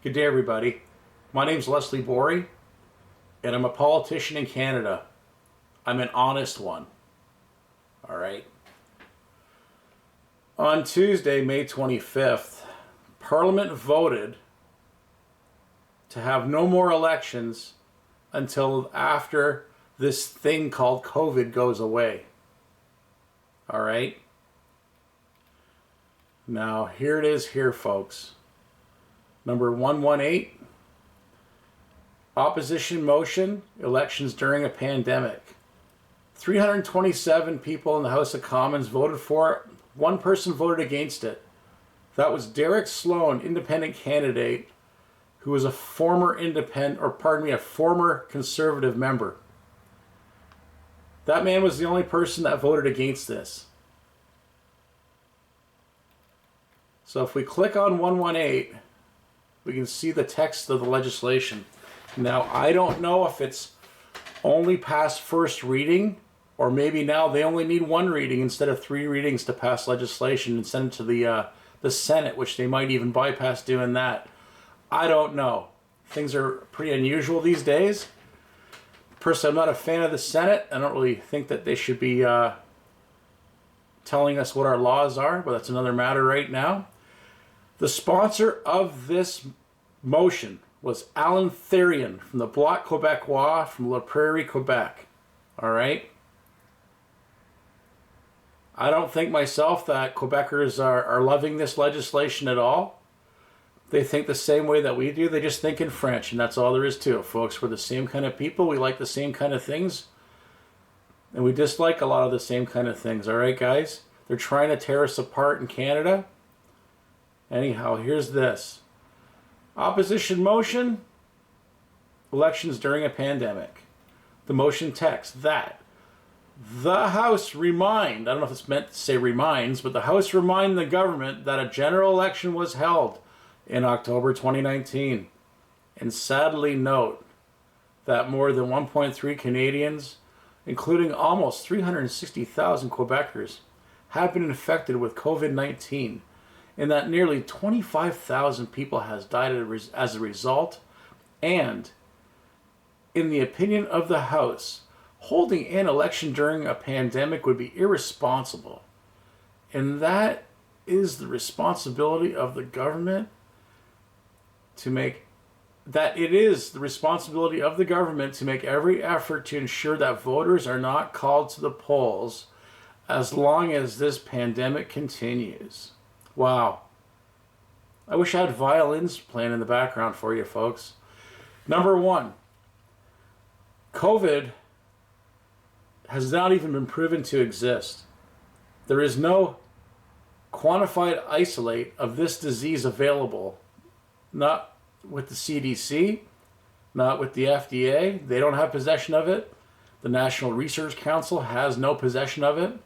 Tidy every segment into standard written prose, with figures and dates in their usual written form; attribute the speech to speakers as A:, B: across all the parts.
A: Good day, everybody. My name's Leslie Borey, and I'm a politician in Canada. I'm an honest one. All right. On Tuesday, May 25th, Parliament voted to have no more elections until after this thing called COVID goes away. All right. Now, here it is here, folks. Number 118, opposition motion, elections during a pandemic. 327 people in the House of Commons voted for it. One person voted against it. That was Derek Sloan, independent candidate, who was a former a former Conservative member. That man was the only person that voted against this. So if we click on 118, we can see the text of the legislation. Now, I don't know if it's only past first reading, or maybe now they only need one reading instead of 3 readings to pass legislation and send it to the Senate, which they might even bypass doing that. I don't know. Things are pretty unusual these days. Personally, I'm not a fan of the Senate. I don't really think that they should be telling us what our laws are, but that's another matter right now. The sponsor of this motion was Alan Therian from the Bloc Québécois from La Prairie, Quebec. All right? I don't think myself that Quebecers are loving this legislation at all. They think the same way that we do. They just think in French, and that's all there is to it, folks. We're the same kind of people. We like the same kind of things, and we dislike a lot of the same kind of things. All right, guys? They're trying to tear us apart in Canada. Anyhow, here's this. Opposition motion, elections during a pandemic. The motion text that the House remind, I don't know if it's meant to say reminds, but the House remind the government that a general election was held in October 2019. And sadly note that more than 1.3 Canadians, including almost 360,000 Quebecers, have been infected with COVID-19. And that nearly 25,000 people has died as a result. And in the opinion of the House, holding an election during a pandemic would be irresponsible. And that is the responsibility of the government to make every effort to ensure that voters are not called to the polls as long as this pandemic continues. Wow. I wish I had violins playing in the background for you, folks. Number 1, COVID has not even been proven to exist. There is no quantified isolate of this disease available, not with the CDC, not with the FDA. They don't have possession of it. The National Research Council has no possession of it.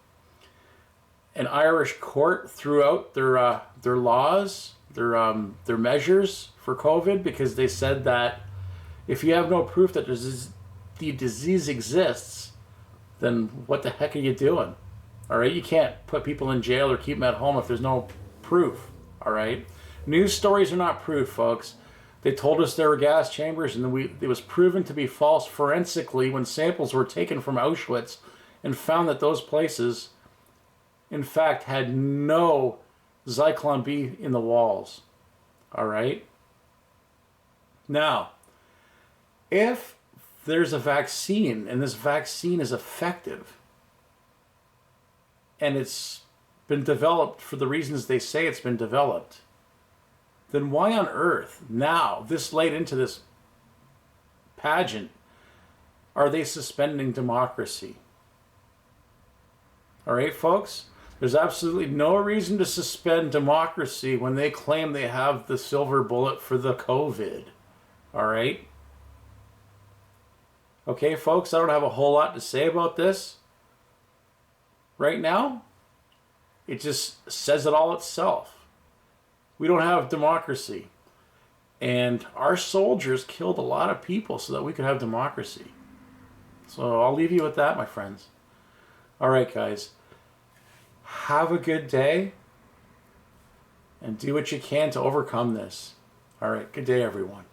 A: An Irish court threw out their laws, their measures for COVID, because they said that if you have no proof that the disease exists, then what the heck are you doing? All right, you can't put people in jail or keep them at home if there's no proof. All right, news stories are not proof, folks. They told us there were gas chambers, and it was proven to be false forensically when samples were taken from Auschwitz and found that those places, in fact, had no Zyklon B in the walls. All right? Now, if there's a vaccine and this vaccine is effective and it's been developed for the reasons they say it's been developed, then why on earth now, this late into this pageant, are they suspending democracy? All right, folks? There's absolutely no reason to suspend democracy when they claim they have the silver bullet for the COVID. All right? Okay, folks, I don't have a whole lot to say about this right now. It just says it all itself. We don't have democracy. And our soldiers killed a lot of people so that we could have democracy. So I'll leave you with that, my friends. All right, guys. Have a good day and do what you can to overcome this. All right. Good day, everyone.